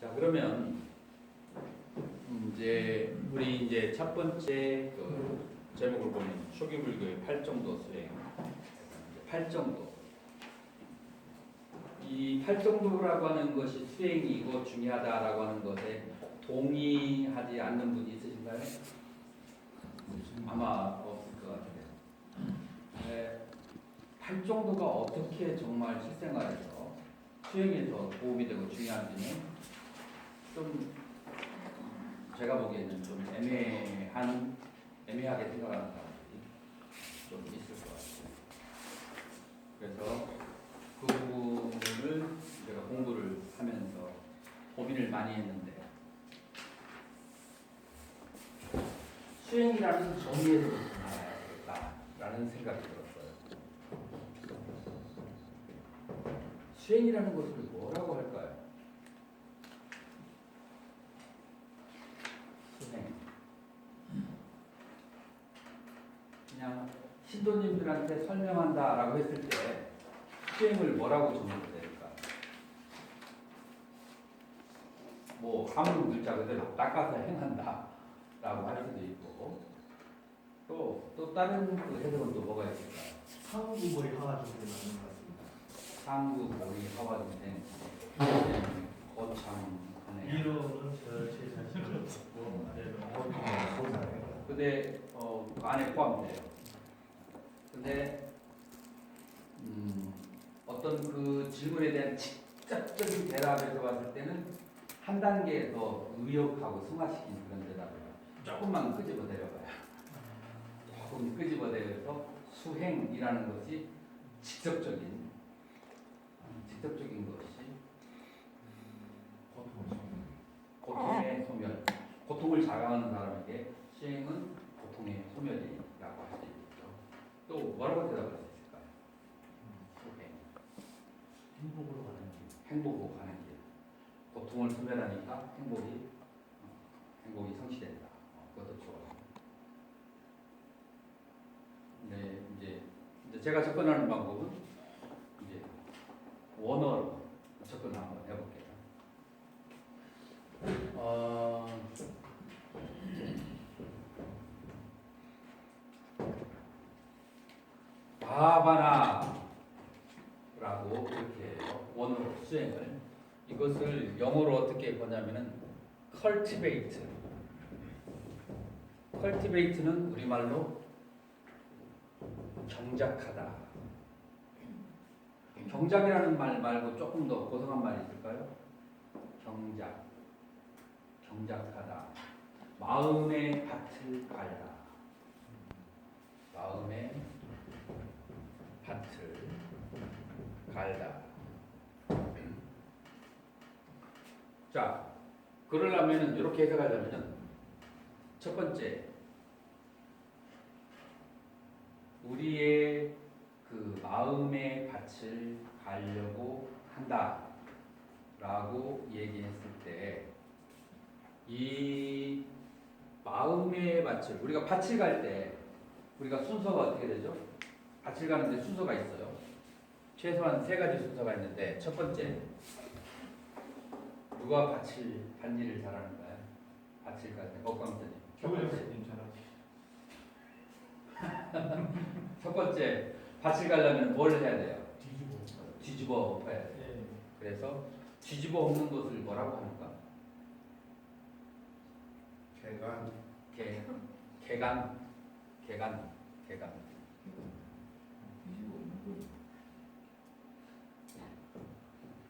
자, 그러면 우리 이제 첫 번째 그 제목을 보면 초기불교의 팔정도 수행. 팔정도. 이 팔정도라고 하는 것이 수행이고 중요하다라고 하는 것에 동의하지 않는 분이 있으신가요? 아마 없을 것 같아요. 네, 팔정도가 어떻게 정말 실생활에서 수행에서 도움이 되고 중요한지는 좀 제가 보기에는 좀 애매하게 생각하는 사람들이 좀 있을 것 같아요. 그래서 그 부분을 제가 공부를 하면서 고민을 많이 했는데 수행이라는 정의에 대해서 알아야겠다라는 생각이 들었어요. 수행이라는 것을 뭐라고 할까요? 수행. 그냥 신도님들한테 설명한다라고 했을 때 수행을 뭐라고 정의해야 될까? 뭐 아무 글자 그대로 닦아서 행한다라고 할 수도 있고 또 다른 그 해석은 또 뭐가 있을까요? 상구보리 하와중생 맞는 것 같습니다. 상구 보리 하와중생 거창하네. 위로는 절체 자신을 없고 아래로는 근데 그 안에 포함돼요. 근데 어떤 그 질문에 대한 직접적인 대답에서 봤을 때는 한 단계 더 의역하고 승화시킨 그런 대답이에요. 조금만 끄집어 내려봐요. 조금 끄집어 내려서 수행이라는 것이 직접적인 것이 고통의 소멸, 고통을 자각하는 사람에게 수행은 고통의 소멸이라고 할 수 있죠. 또 뭐라고 대답할 수 있을까요? 수행. 행복으로 가는 길. 행복으로 가는 길. 고통을 소멸하니까 행복이 성취된다. 그것도 좋아요. 네, 이제 제가 접근하는 방법은 이제 원어로 접근 한번 해볼게요. 바바나라고 이렇게 해요. 원어로 수행을. 이것을 영어로 어떻게 보냐면은 cultivate. cultivate는 우리말로 경작하다. 경작이라는 말 말고 조금 더 고상한 말이 있을까요? 경작하다. 마음의 밭을 갈다. 마음의 밭을 갈다. 자, 그러려면 이렇게 해석하려면 첫 번째, 우리의 그 마음의 밭을 가려고 한다라고 얘기했을 때 이 마음의 밭을 우리가 밭을 갈 때 우리가 순서가 어떻게 되죠? 밭을 가는데 순서가 있어요. 최소한 3가지 순서가 있는데 첫 번째, 누가 밭일을 잘하는가요? 밭을 갈 때 먹광선님. 교장님 잘하시. 첫 번째, 밭을 가려면 뭘 해야 돼요? 뒤집어 엎어야 돼요. 네. 그래서 뒤집어 엎는 것을 뭐라고 합니까? 개간.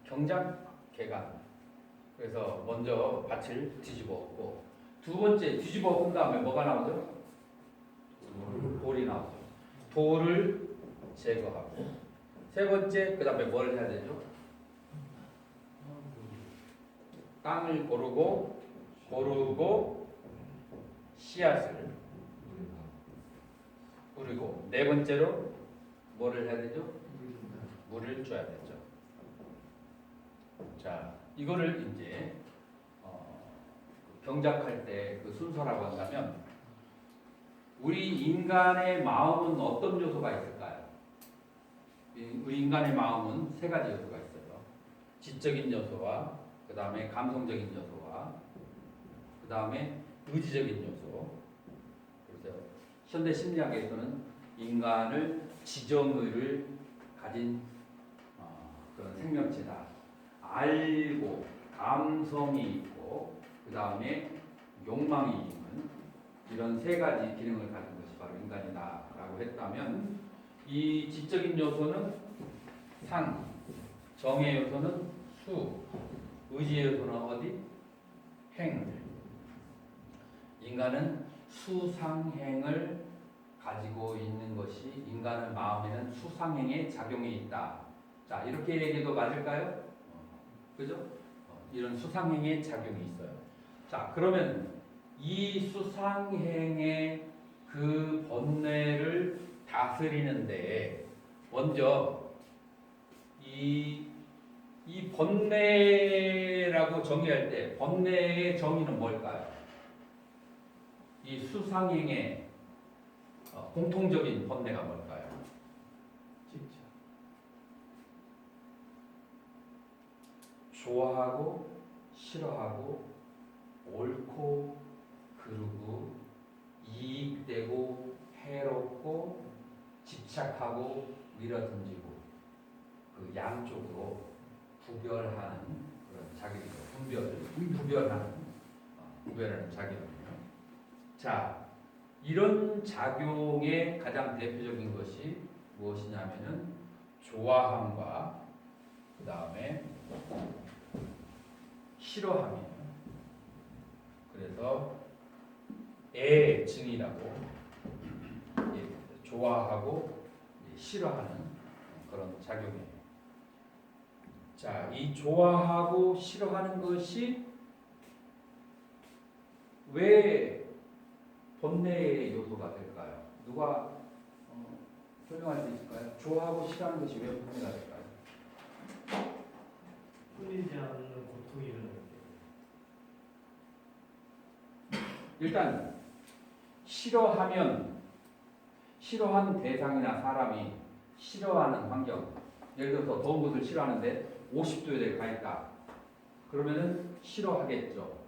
경작, 개간. 그래서 먼저 밭을 뒤집어 엎고 두 번째 뒤집어 엎은 다음에 뭐가 나오죠? 돌이 나오죠. 돌을 제거하고 세 번째 그 다음에 뭘 해야 되죠? 땅을 고르고 씨앗을 뿌리고 네 번째로 뭐를 해야 되죠? 물을 줘야 되죠. 자, 이거를 이제 경작할 때 그 순서라고 한다면 우리 인간의 마음은 어떤 요소가 있을까요? 우리 인간의 마음은 3가지 요소가 있어요. 지적인 요소와 그 다음에 감성적인 요소와 그 다음에 의지적인 요소. 그래서 현대 심리학에서는 인간을 지정의를 가진 그런 생명체다. 알고 감성이 있고 그 다음에 욕망이 있는 이런 세 가지 기능을 가진 것이 바로 인간이다라고 했다면 이 지적인 요소는 상, 정의 요소는 수, 의지의 요소는 어디? 행. 인간은 수상행을 가지고 있는 것이 인간의 마음에는 수상행의 작용이 있다. 자, 이렇게 얘기해도 맞을까요? 그죠? 이런 수상행의 작용이 있어요. 자, 그러면 이 수상행의 그 번뇌를 다스리는데 먼저 이 번뇌라고 정의할 때 번뇌의 정의는 뭘까요? 이 수상행의 공통적인 번뇌가 뭘까요? 집착. 좋아하고 싫어하고 옳고 그르고 이익되고 해롭고 집착하고 밀어던지고 그 양쪽으로 구별하는 그런 작용이죠. 구별하는 작용이에요. 자, 이런 작용의 가장 대표적인 것이 무엇이냐면은 좋아함과 그 다음에 싫어함이에요. 그래서 애증이라고 좋아하고 싫어하는 그런 작용이에요. 자, 이 좋아하고 싫어하는 것이 왜 번뇌의 요소가 될까요? 누가 설명할 수 있을까요? 좋아하고 싫어하는 것이 왜 번뇌가 될까요? 끊이지 않는 고통이 일어날 때. 일단 싫어하는 대상이나 사람이 싫어하는 환경, 예를 들어서 더운 곳을 싫어하는데 50도에 가 있다. 그러면은 싫어하겠죠.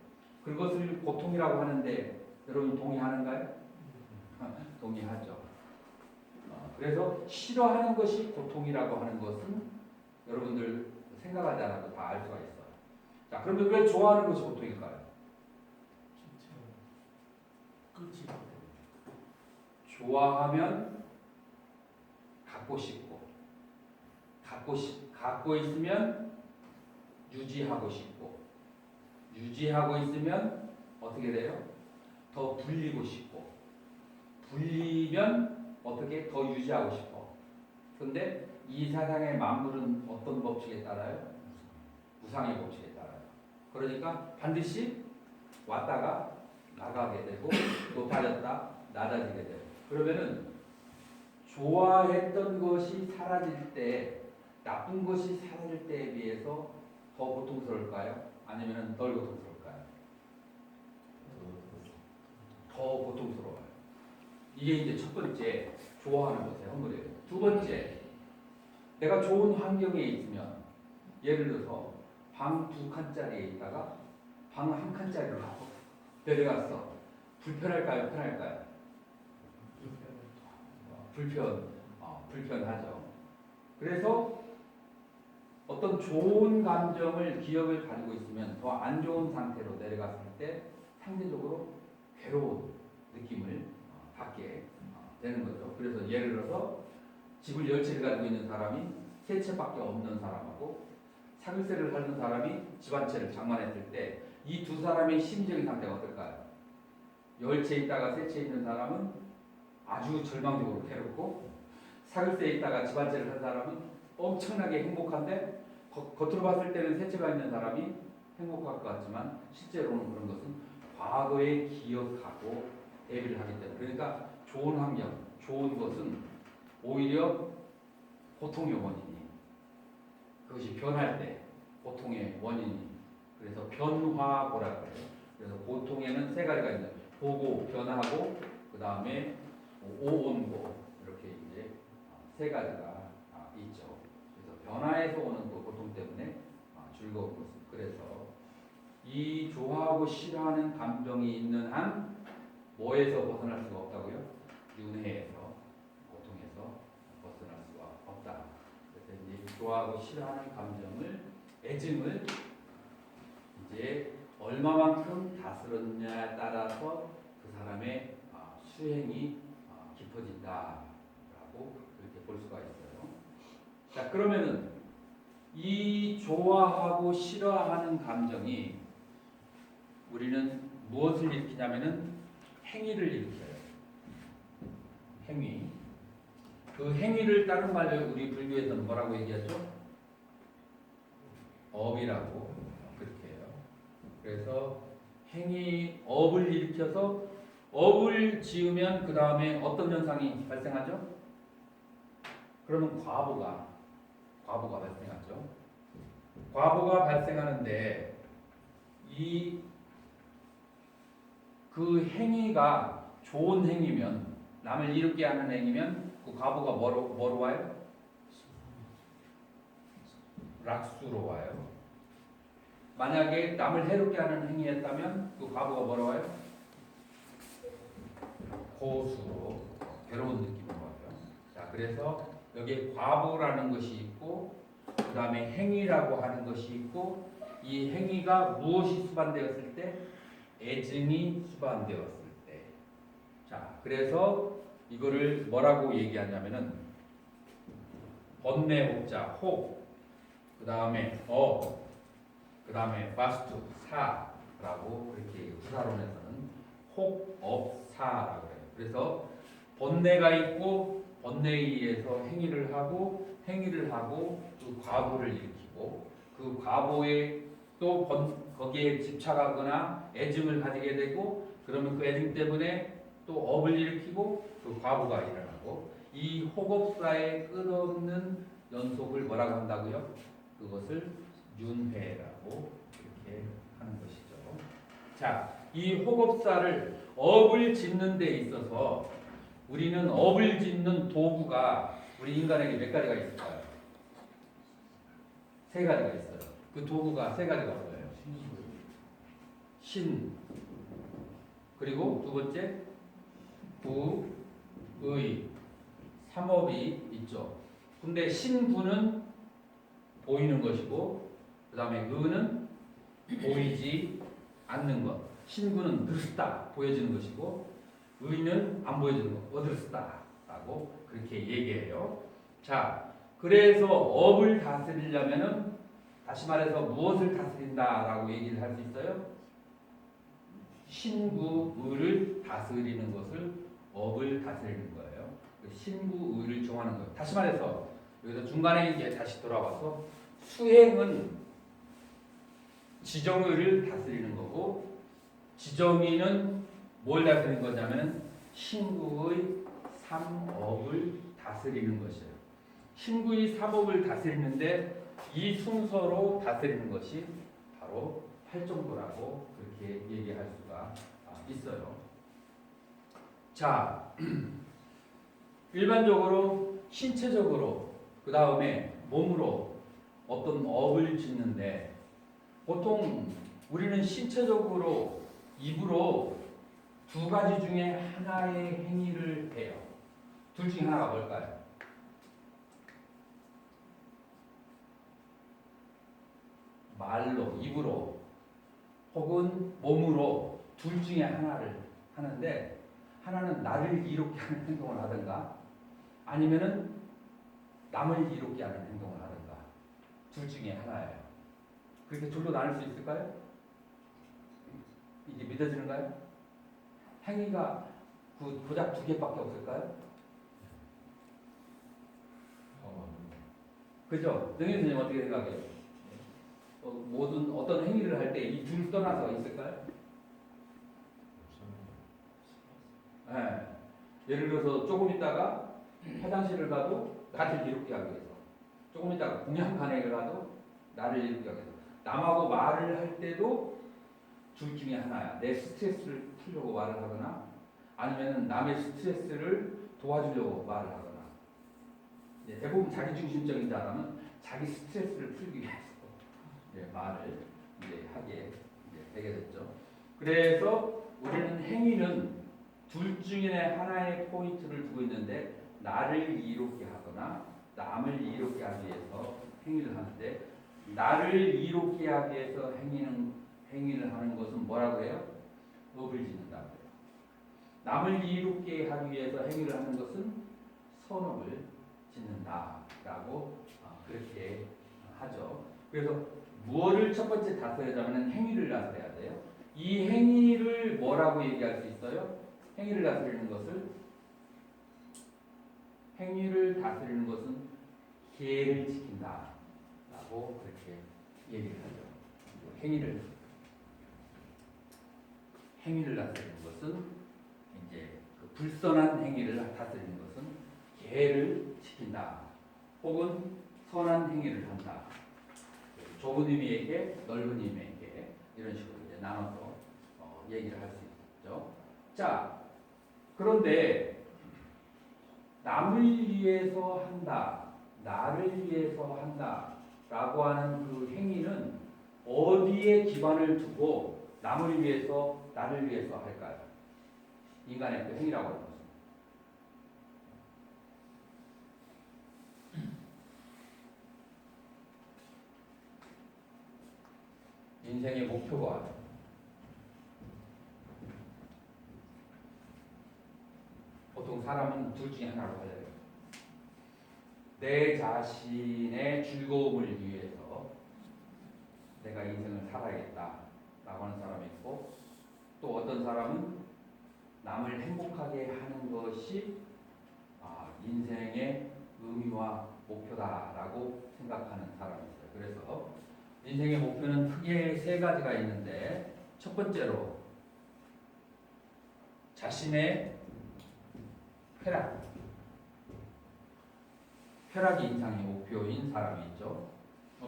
그것을 고통이라고 하는데 여러분 동의하는가요? 동의하죠. 그래서 싫어하는 것이 고통이라고 하는 것은 여러분들 생각하지 않아도 다 알 수가 있어요. 자, 그러면 왜 좋아하는 것이 고통일까요? 끝이 좋아하면 갖고 싶고, 갖고 있으면 유지하고 싶고, 유지하고 있으면 어떻게 돼요? 더 불리고 싶고, 불리면 어떻게 더 유지하고 싶어. 근데 이 세상의 만물은 어떤 법칙에 따라요? 우상의 법칙에 따라요. 그러니까 반드시 왔다가 나가게 되고 높아졌다 낮아지게 돼요. 그러면은 좋아했던 것이 사라질 때, 나쁜 것이 사라질 때에 비해서 더 고통스러울까요? 아니면 덜 고통스러울까요? 더 고통스러워요. 이게 이제 첫 번째 좋아하는 것의 허물이에요. 두 번째, 내가 좋은 환경에 있으면 예를 들어서 방 2칸짜리에 있다가 방 1칸짜리로 내려갔어. 불편할까요? 편할까요? 불편하죠. 그래서 어떤 좋은 감정을 기억을 가지고 있으면 더 안 좋은 상태로 내려갔을 때 상대적으로 괴로운 느낌을 받게 되는 거죠. 그래서 예를 들어서 집을 10채를 가지고 있는 사람이 3채밖에 없는 사람하고 사글세를 사는 사람이 집 한 채를 장만했을 때 이 두 사람의 심리적인 상태가 어떨까요? 10채 있다가 3채 있는 사람은 아주 절망적으로 괴롭고, 사글세에 있다가 집 한 채를 산 사람은 엄청나게 행복한데 겉으로 봤을 때는 3채가 있는 사람이 행복할 것 같지만 실제로는 그런 것은 과거에 기억하고 대비를 하기 때문에, 그러니까 좋은 환경, 좋은 것은 오히려 고통의 원인이, 그것이 변할 때 고통의 원인이, 그래서 변화고라 그래요. 그래서 고통에는 세 가지가 있는데 보고, 변하고, 그 다음에 오온고, 이렇게 이제 세 가지가 있죠. 그래서 변화에서 오는 그 고통 때문에 즐거운 것은, 그래서 이 좋아하고 싫어하는 감정이 있는 한 뭐에서 벗어날 수가 없다고요? 윤회에서, 고통에서 벗어날 수가 없다. 그래서 이제 좋아하고 싫어하는 감정을, 애증을 이제 얼마만큼 다스렸냐에 따라서 그 사람의 수행이 깊어진다라고 그렇게 볼 수가 있어요. 자, 그러면은 이 좋아하고 싫어하는 감정이 우리는 무엇을 일으키냐면은 행위를 일으켜요. 행위. 그 행위를 다른 말로 우리 불교에서는 뭐라고 얘기하죠? 업이라고 그렇게 해요. 그래서 행위, 업을 일으켜서 업을 지으면 그 다음에 어떤 현상이 발생하죠? 그러면 과보가 발생하죠. 과보가 발생하는데 그 행위가 좋은 행위면, 남을 이롭게 하는 행위면 그 과보가 뭐로 와요? 락수로 와요. 만약에 남을 해롭게 하는 행위였다면 그 과보가 뭐로 와요? 고수로, 괴로운 느낌으로 와요. 자, 그래서 여기에 과보라는 것이 있고 그 다음에 행위라고 하는 것이 있고, 이 행위가 무엇이 수반되었을 때? 애증이 수반되었을 때. 자, 그래서 이거를 뭐라고 얘기하냐면은 번뇌옥자 혹, 그 다음에 그 다음에 바스투 사라고 그렇게 구사론에서는 혹업사라고 해요. 그래서 번뇌가 있고 번뇌에 의해서 행위를 하고 그 과보를 일으키고, 그 과보에 또 거기에 집착하거나 애증을 가지게 되고, 그러면 그 애증 때문에 또 업을 일으키고 그 과보가 일어나고, 이 혹업사의 끝없는 연속을 뭐라고 한다고요? 그것을 윤회라고 이렇게 하는 것이죠. 자, 이 혹업사를 업을 짓는 데 있어서 우리는 업을 짓는 도구가 우리 인간에게 몇 가지가 있을까요? 세 가지가 있어요. 그 도구가 세 가지가 뭐예요? 신, 그리고 두 번째 구, 의, 삼업이 있죠. 근데 신구는 보이는 것이고, 그 다음에 의는 보이지 않는 것. 신구는 드스다, 보여지는 것이고, 의는 안 보여지는 것, 어드스다라고 그렇게 얘기해요. 자, 그래서 업을 다스리려면은 다시 말해서 무엇을 다스린다라고 얘기를 할 수 있어요? 신구의를 다스리는 것을 업을 다스리는 거예요. 신구의를 정하는 거예요. 다시 말해서 여기서 중간에 이제 다시 돌아와서 수행은 지정의를 다스리는 거고, 지정의는 뭘 다스리는 거냐면 신구의 삼업을 다스리는 것이에요. 신구의 삼업을 다스리는데 이 순서로 다스리는 것이 바로 팔정도라고 그렇게 얘기할 수가 있어요. 자, 일반적으로 신체적으로, 그 다음에 몸으로 어떤 업을 짓는데, 보통 우리는 신체적으로 입으로 두 가지 중에 하나의 행위를 해요. 둘 중에 하나가 뭘까요? 말로, 입으로 혹은 몸으로 둘 중에 하나를 하는데, 하나는 나를 이롭게 하는 행동을 하든가 아니면은 남을 이롭게 하는 행동을 하든가, 둘 중에 하나예요. 그렇게 둘로 나눌 수 있을까요? 이게 믿어지는가요? 행위가 고작 두 개밖에 없을까요? 그죠? 능희 선생님 어떻게 생각해요? 모든 어떤 행위를 할 때 이 둘 떠나서 있을까요? 네. 예를 들어서 조금 있다가 화장실을 가도 나를 이롭게 하기 위해서, 조금 있다가 공양간에 가도 나를 이롭게 하기 위해서, 남하고 말을 할 때도 둘 중에 하나야. 내 스트레스를 풀려고 말을 하거나 아니면 남의 스트레스를 도와주려고 말을 하거나. 대부분 자기중심적인 사람은 자기 스트레스를 풀기 위해서 말을 하게 되게 됐죠. 그래서 우리는 행위는 둘 중에 하나의 포인트를 두고 있는데 나를 이롭게 하거나 남을 이롭게 하기 위해서 행위를 하는데 나를 이롭게 하기 위해서 행위를 하는 것은 뭐라고 해요? 업을 짓는다고 해요. 남을 이롭게 하기 위해서 행위를 하는 것은 선업을 짓는다라고 그렇게 하죠. 그래서 무엇을 첫 번째 다스리자면 행위를 다스려야 돼요. 이 행위를 뭐라고 얘기할 수 있어요? 행위를 다스리는 것은 계를 지킨다라고 그렇게 얘기를 하죠. 행위를 다스리는 것은 이제 그 불선한 행위를 다스리는 것은 계를 지킨다. 혹은 선한 행위를 한다. 좁은 의미에게 넓은 의미에게 이런 식으로 이제 나눠서 얘기를 할 수 있죠. 자, 그런데 남을 위해서 한다, 나를 위해서 한다라고 하는 그 행위는 어디에 기반을 두고 남을 위해서, 나를 위해서 할까요? 인간의 그 행위라고 하는 것은. 인생의 목표가 보통 사람은 둘 중에 하나로 갈려요. 내 자신의 즐거움을 위해서 내가 인생을 살아야겠다라고 하는 사람이 있고 또 어떤 사람은 남을 행복하게 하는 것이 인생의 의미와 목표다라고 생각하는 사람이 있어요. 그래서 인생의 목표는 크게 세 가지가 있는데 첫 번째로 자신의 쾌락이 인생의 목표인 사람이 있죠.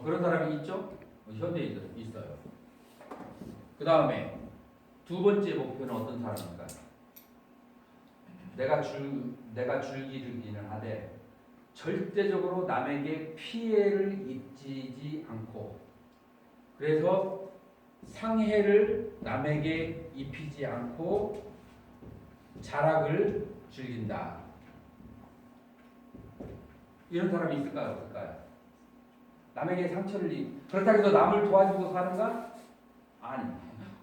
그런 사람이 있죠? 현대인들은 있어요. 그 다음에 두 번째 목표는 어떤 사람인가? 내가 즐기기는 하되 절대적으로 남에게 피해를 입히지 않고 그래서 상해를 남에게 입히지 않고 자락을 즐긴다. 이런 사람이 있을까요? 없을까요? 남에게 상처를 그렇다고 해서 남을 도와주고 사는가? 아니.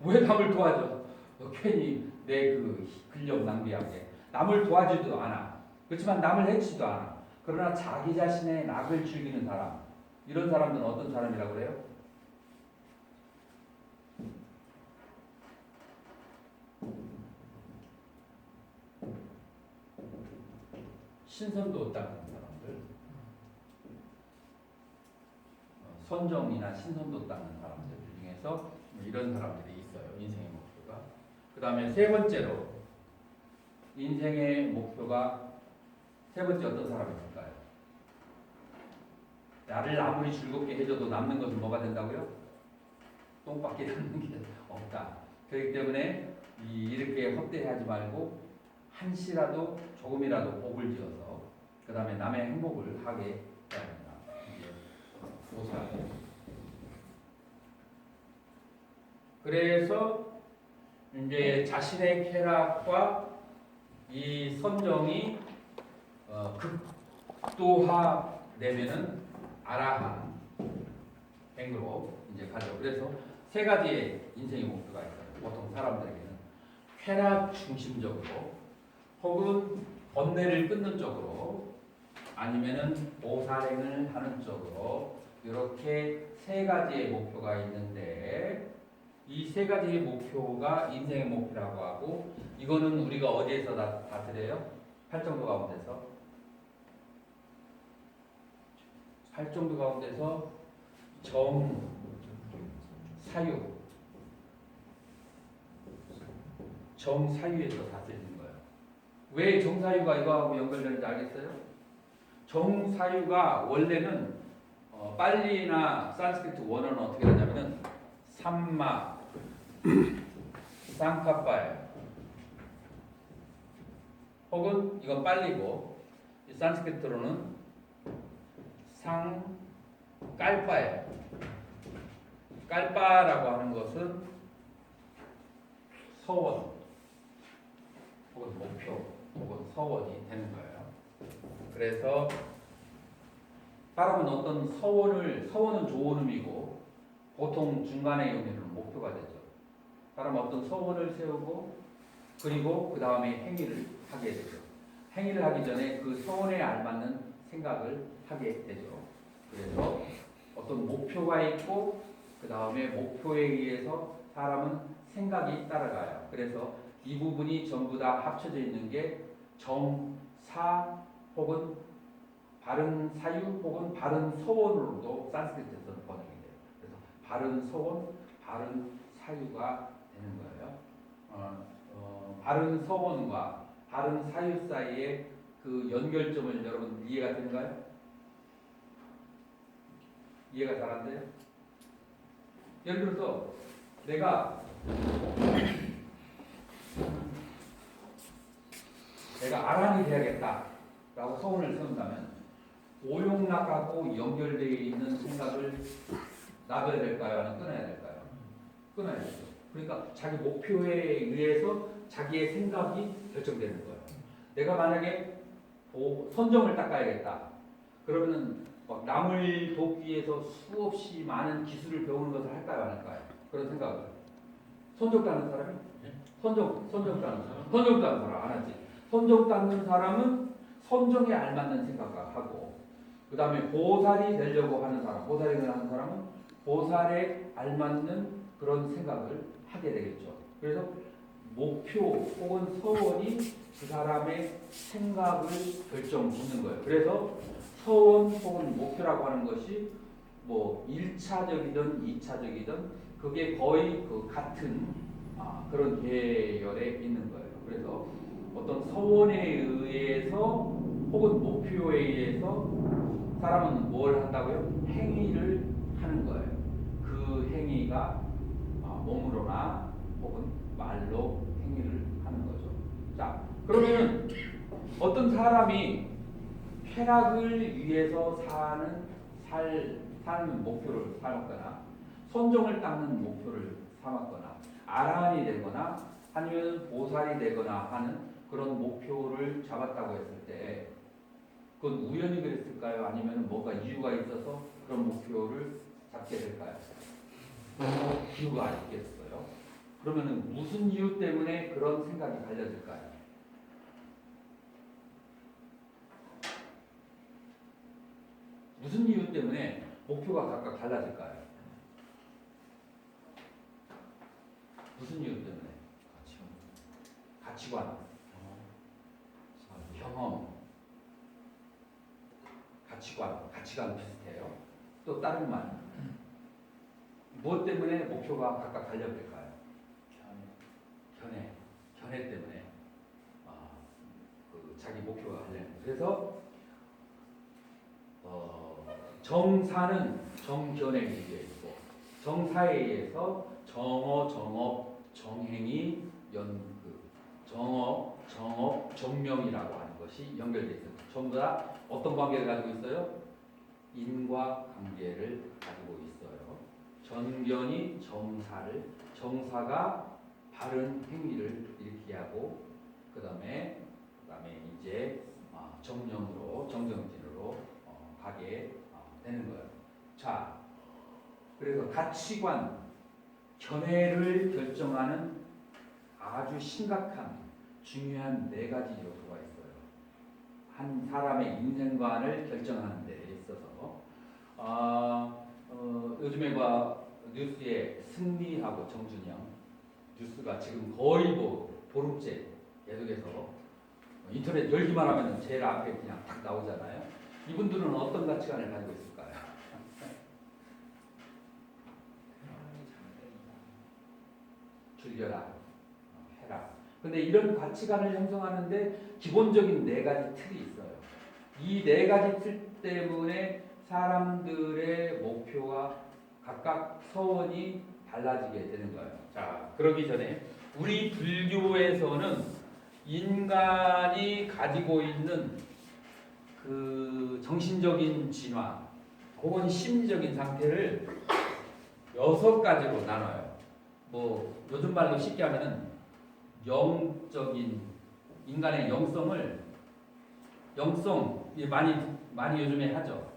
왜 남을 도와줘? 괜히 내 그 근력 낭비하게. 남을 도와주지도 않아. 그렇지만 남을 해치지도 않아. 그러나 자기 자신의 낙을 즐기는 사람. 이런 사람들은 어떤 사람이라고 그래요? 신선도 닦는 사람들, 선정이나 신선도 닦는 사람들 중에서 이런 사람들이 있어요. 인생의 목표가. 그 다음에 세 번째로 인생의 목표가 세 번째 어떤 사람이 있을까요? 나를 아무리 즐겁게 해줘도 남는 것은 뭐가 된다고요? 똥밖에 남는 게 없다. 그렇기 때문에 이렇게 헛되하지 말고 한시라도 조금이라도 복을 지어서 그 다음에 남의 행복을 하게 해야 된다. 이제 보살에. 그래서 이제 자신의 쾌락과 이 선정이 극도화되면은 아라한 행으로 이제 가죠. 그래서 세 가지의 인생의 목표가 있어요. 보통 사람들에게는 쾌락 중심적으로 혹은 번뇌를 끊는 쪽으로 아니면은 보살행을 하는 쪽으로 이렇게 세 가지의 목표가 있는데 이 세 가지의 목표가 인생의 목표라고 하고 이거는 우리가 어디에서 다스려요? 팔정도 가운데서 정사유에서 다스리는 거예요. 왜 정사유가 이거하고 연결되는지 알겠어요? 정사유가 원래는 빨리나 산스크리트 원어는 어떻게 되냐면은 삼마, 쌍카빠예요. 혹은 이건 빨리고 이 산스크리트로는 상깔빠예요. 깔빠라고 하는 것은 서원 혹은 목표 혹은 서원이 되는 거예요. 그래서 사람은 어떤 서원은 좋은 의미고 보통 중간의 의미는 목표가 되죠. 사람은 어떤 서원을 세우고 그리고 그 다음에 행위를 하게 되죠. 행위를 하기 전에 그 서원에 알맞는 생각을 하게 되죠. 그래서 어떤 목표가 있고 그 다음에 목표에 의해서 사람은 생각이 따라가요. 그래서 이 부분이 전부 다 합쳐져 있는 게 정사 혹은 바른 사유 혹은 바른 서원으로도 산스크리트에서는 번역이 돼요. 그래서 바른 서원, 바른 사유가 되는 거예요. 바른 서원과 바른 사유 사이의 그 연결점을 여러분 이해가 되는가요? 이해가 잘 안 돼요? 예를 들어서 내가 아란이 돼야겠다라고 서원을 세운다면 오용락하고 연결되어 있는 생각을 놔둬야 될까요? 아니면 끊어야 될까요? 끊어야 되죠. 그러니까 자기 목표에 의해서 자기의 생각이 결정되는 거예요. 내가 만약에 선정을 닦아야겠다. 그러면은 남을 돕기 위해서 수없이 많은 기술을 배우는 것을 할까요? 안 할까요? 그런 생각을. 선정 닦는 사람이? 선정 닦는 사람 안 하지. 선정 닦는 사람은 선정에 알맞는 생각을 하고 그 다음에 보살이 되려고 하는 사람, 은 보살에 알맞는 그런 생각을 하게 되겠죠. 그래서 목표 혹은 서원이 그 사람의 생각을 결정짓는 거예요. 그래서 서원 혹은 목표라고 하는 것이 뭐 1차적이든 2차적이든 그게 거의 그 같은 그런 계열에 있는 거예요. 그래서 어떤 서원에 의해서 혹은 목표에 의해서 사람은 뭘 한다고요? 행위를 하는 거예요. 그 행위가 몸으로나 혹은 말로 행위를 하는 거죠. 자, 그러면 어떤 사람이 쾌락을 위해서 사는 목표를 삼았거나 선정을 닦는 목표를 삼았거나 아라한이 되거나 아니면 보살이 되거나 하는 그런 목표를 잡았다고 했을 때 그건 우연히 그랬을까요? 아니면 뭔가 이유가 있어서 그런 목표를 잡게 될까요? 이유가 있겠어요. 그러면 무슨 이유 때문에 그런 생각이 갈려질까요? 무슨 이유 때문에 목표가 각각 달라질까요? 무슨 이유 때문에? 가치관, 경험, 가치관 비슷해요. 또 다른 말. 무엇 때문에 목표가 각각 달려질까요? 견해 때문에 자기 목표가 달려요. 그래서 정사는 정견에 의해 있고 정사에 의해서 정어, 정업, 정행이 정어, 정업, 정명이라고 하는 것이 연결되어 있어요. 전부 다 어떤 관계를 가지고 있어요? 인과 관계를 가지고 있어요. 정견이 정사가 바른 행위를 일으키게 하고 그 다음에 이제 정정진으로 가게 되는 거예요. 자, 그래서 가치관, 견해를 결정하는 아주 심각한 중요한 4가지 요소가 있어요. 한 사람의 인생관을 결정하는 데 있어서 요즘에 뉴스에 승리하고 정준영 뉴스가 지금 거의 보름째 계속해서 인터넷 열기만 하면 제일 앞에 그냥 딱 나오잖아요. 이분들은 어떤 가치관을 가지고 있을까요? 즐겨라, 해라. 근데 이런 가치관을 형성하는데 기본적인 4가지 틀이 있어요. 이 4가지 틀 때문에 사람들의 목표가 각각 서원이 달라지게 되는 거예요. 자, 그러기 전에 우리 불교에서는 인간이 가지고 있는 그 정신적인 진화 혹은 심리적인 상태를 6가지로 나눠요. 요즘 말로 쉽게 하면은 영적인 인간의 영성을 많이 요즘에 하죠.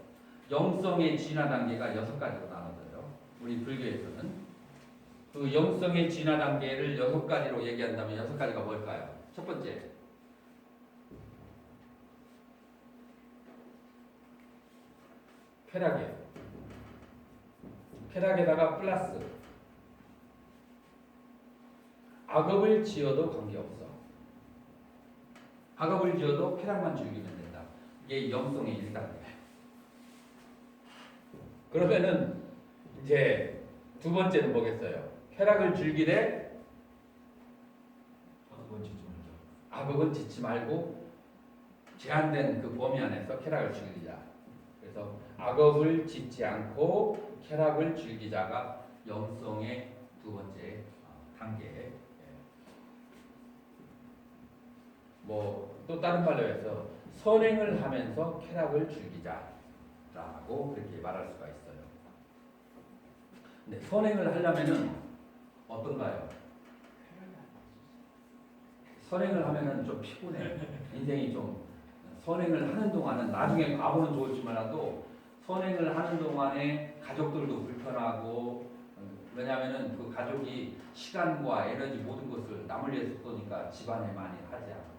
영성의 진화 단계가 6가지로 나눠져요. 우리 불교에서는 그 영성의 진화 단계를 6가지로 얘기한다면 6가지가 뭘까요? 첫 번째, 쾌락에다가 플러스 악업을 지어도 관계없어. 악업을 지어도 쾌락만 즐기면 된다. 이게 영성의 1단계. 그러면은 이제 두 번째는 뭐겠어요? 쾌락을 즐기되 악업은 짓지 말고 제한된 그 범위 안에서 쾌락을 즐기자. 그래서 악업을 짓지 않고 쾌락을 즐기자가 영성의 두 번째 단계. 뭐 또 다른 말로 해서 선행을 하면서 쾌락을 즐기자라고 그렇게 말할 수가 있어요. 근데 선행을 하려면은 어떤가요? 선행을 하면은 좀 피곤해. 인생이 좀 선행을 하는 동안은 나중에 과거는 좋을지 몰라도 선행을 하는 동안에 가족들도 불편하고 왜냐하면은 그 가족이 시간과 에너지 모든 것을 남을 위해서 쏘니까 집안에 많이 하지 않고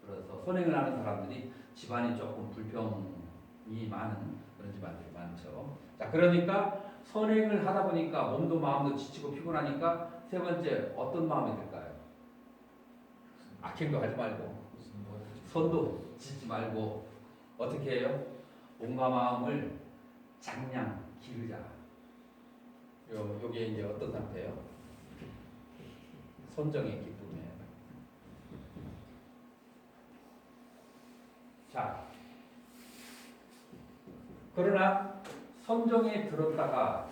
그래서 선행을 하는 사람들이 집안이 조금 불평이 많은 그런 집안들이 많죠. 자 그러니까 선행을 하다 보니까 몸도 마음도 지치고 피곤하니까 세 번째 어떤 마음이 들까요? 악행도 하지 말고 선도 짓지 말고 어떻게 해요? 몸과 마음을 장량 기르자. 요게 이제 어떤 상태예요? 선정의 기쁨이에요. 자, 그러나 선정에 들었다가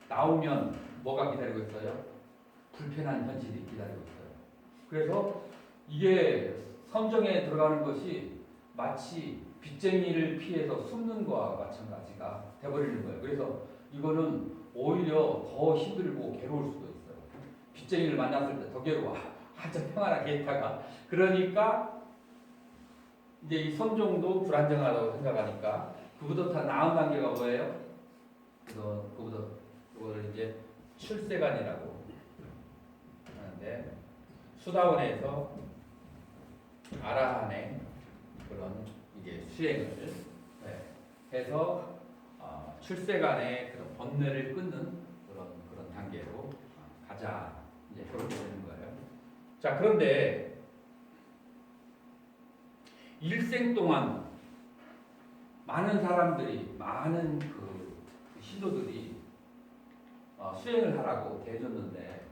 나오면 뭐가 기다리고 있어요? 불편한 현실이 기다리고 있어요. 그래서 이게 선정에 들어가는 것이 마치 빚쟁이를 피해서 숨는 거와 마찬가지가 돼버리는 거예요. 그래서 이거는 오히려 더 힘들고 괴로울 수도 있어요. 빚쟁이를 만났을 때 더 괴로워. 한참 평안하게 있다가 그러니까 이제 이 선정도 불안정하다고 생각하니까 그보다 더 나은 단계가 뭐예요? 그거를 이제 출세관이라고 하는데 수다원에서 아라한의 그런 이게 수행을 해서 출세간의 그런 번뇌를 끊는 그런 단계로 가자 이제 그렇게 되는 거예요. 자 그런데 일생 동안 많은 사람들이 많은 그 신도들이 수행을 하라고 대해줬는데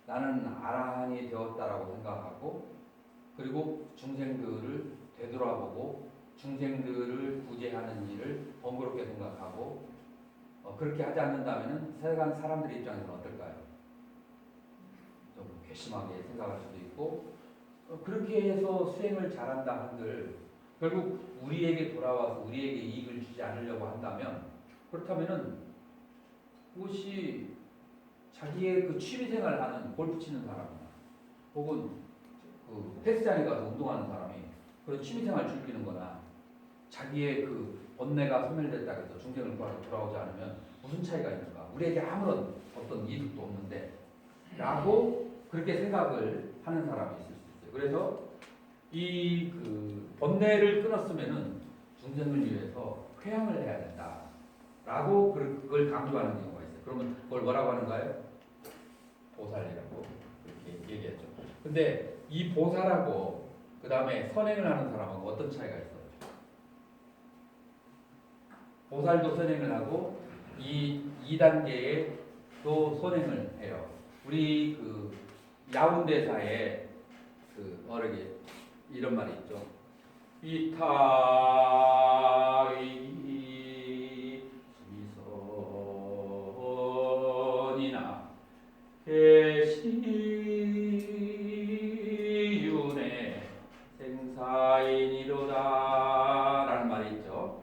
나는 아라한이 되었다라고 생각하고 그리고 중생들을 되돌아보고 중생들을 구제하는 일을 번거롭게 생각하고 그렇게 하지 않는다면 세상 사람들의 입장에서는 어떨까요? 좀 괘씸하게 생각할 수도 있고 그렇게 해서 수행을 잘한다 한들 결국 우리에게 돌아와서 우리에게 이익을 주지 않으려고 한다면 그렇다면은 그것이 자기의 그 취미생활을 하는 골프 치는 사람이나 혹은 그 헬스장에 가서 운동하는 사람이 그런 취미생활 즐기는 거나 자기의 그 번뇌가 소멸됐다고 해서 중생을 구하러 돌아오지 않으면 무슨 차이가 있는가? 우리에게 아무런 어떤 이득도 없는데 라고 그렇게 생각을 하는 사람이 있을 수 있어요. 그래서 이 그 번뇌를 끊었으면은 중생을 위해서 회향을 해야 된다 라고 그걸 강조하는 경우가 있어요. 그러면 그걸 뭐라고 하는가요? 보살이라고 그렇게 얘기했죠. 근데 이 보살하고 그 다음에 선행을 하는 사람하고 어떤 차이가 있어요? 보살도 선행을 하고 이 2단계에 또 선행을 해요. 우리 그 야운대사에 그 어르게 이런 말이 있죠. 이타이 미선이나 계시윤의 생사인이로다 라는 말이 있죠.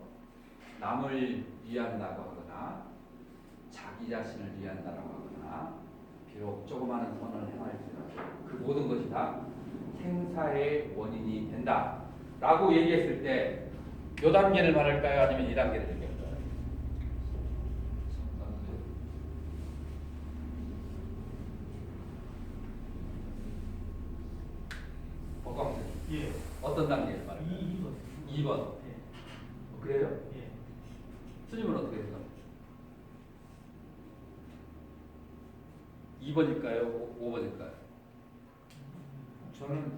남을 위한다고 하거나 자기 자신을 위한다고 하거나 비록 조그마한 선을 행할지라도 그 모든 것이 다 생사의 원인이 된다라고 얘기했을 때 요 단계를 말할까요? 아니면 이 단계를 얘기할까요? 박광수 예. 어떤 단계를 말할까요? 2번. 2번. 예. 그래요? 예. 스님은 어떻게 해서? 2번일까요? 5번일까요? 저는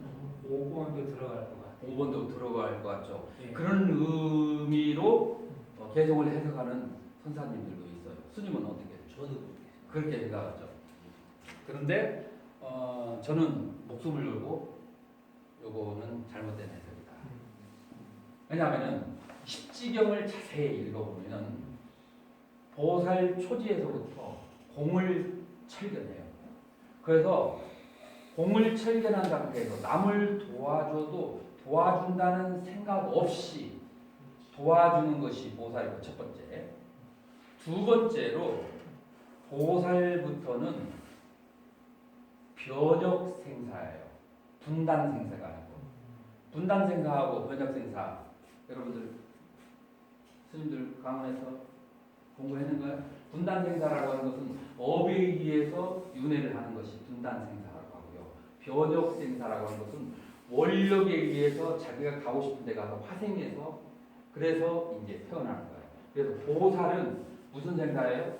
5번도 들어갈 것 같아요. 5번도 들어갈 것 같죠. 예. 그런 의미로 개성을 해석하는 선사님들도 있어요. 스님은 어떻게? 저도 그렇게 생각하죠. 그런데 저는 목숨을 걸고 요거는 잘못된 해석이다. 왜냐하면은 십지경을 자세히 읽어보면은 보살 초지에서부터 공을 철견해요. 그래서 공을 철견한 상태에서 남을 도와줘도 도와준다는 생각 없이 도와주는 것이 보살이고 첫 번째. 두 번째로 보살부터는 변혁 생사예요. 분단 생사가 아니고. 분단 생사하고 변혁 생사. 여러분들 스님들 강원에서 공부했는가요? 분단 생사라고 하는 것은 업에 의해서 윤회를 하는 것이 분단 생사라고 하고요. 변혁 생사라고 하는 것은 원력에 의해서 자기가 가고 싶은 데 가서 화생해서 그래서 이제 태어나는 거예요. 그래서 보살은 무슨 생사예요?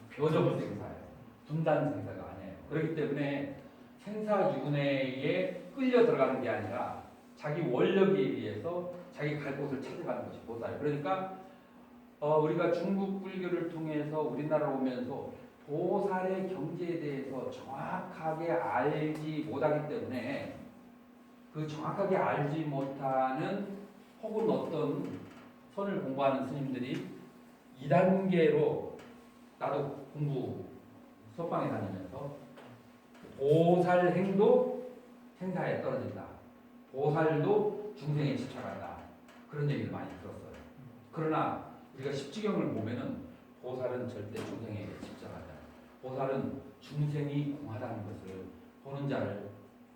변혁 생사예요. 분단 생사가 아니에요. 그렇기 때문에 생사윤회에 끌려 들어가는 게 아니라 자기 원력에 의해서 자기 갈 곳을 찾아가는 것이 보살. 그러니까 우리가 중국 불교를 통해서 우리나라로 오면서 보살의 경지에 대해서 정확하게 알지 못하기 때문에 그 정확하게 알지 못하는 혹은 어떤 선을 공부하는 스님들이 2단계로 나도 공부 수업방에 다니면서 보살 행도 생사에 떨어진다. 보살도 중생에 집착한다. 그런 얘기를 많이 들었어요. 그러나 우리가 십지경을 보면은 보살은 절대 중생에게 집착하지 않아요. 보살은 중생이 공하다는 것을 보는 자를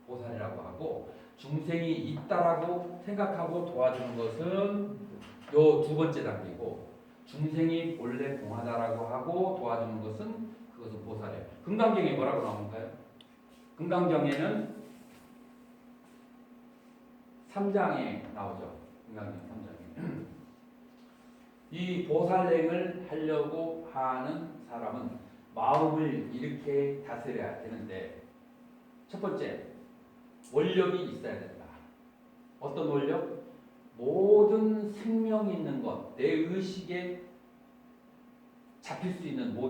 보살이라고 하고 중생이 있다라고 생각하고 도와주는 것은 요 두 번째 단계고 중생이 본래 공하다라고 하고 도와주는 것은 그것은 보살이에요. 금강경에 뭐라고 나오는가요? 금강경에는 3장에 나오죠. 금강경 3장에. 이 보살행을 하려고 하는 사람은 마음을 이렇게 다스려야 되는데 첫 번째, 원력이 있어야 된다. 어떤 원력? 모든 생명 있는 것, 내 의식에 잡힐 수 있는 모든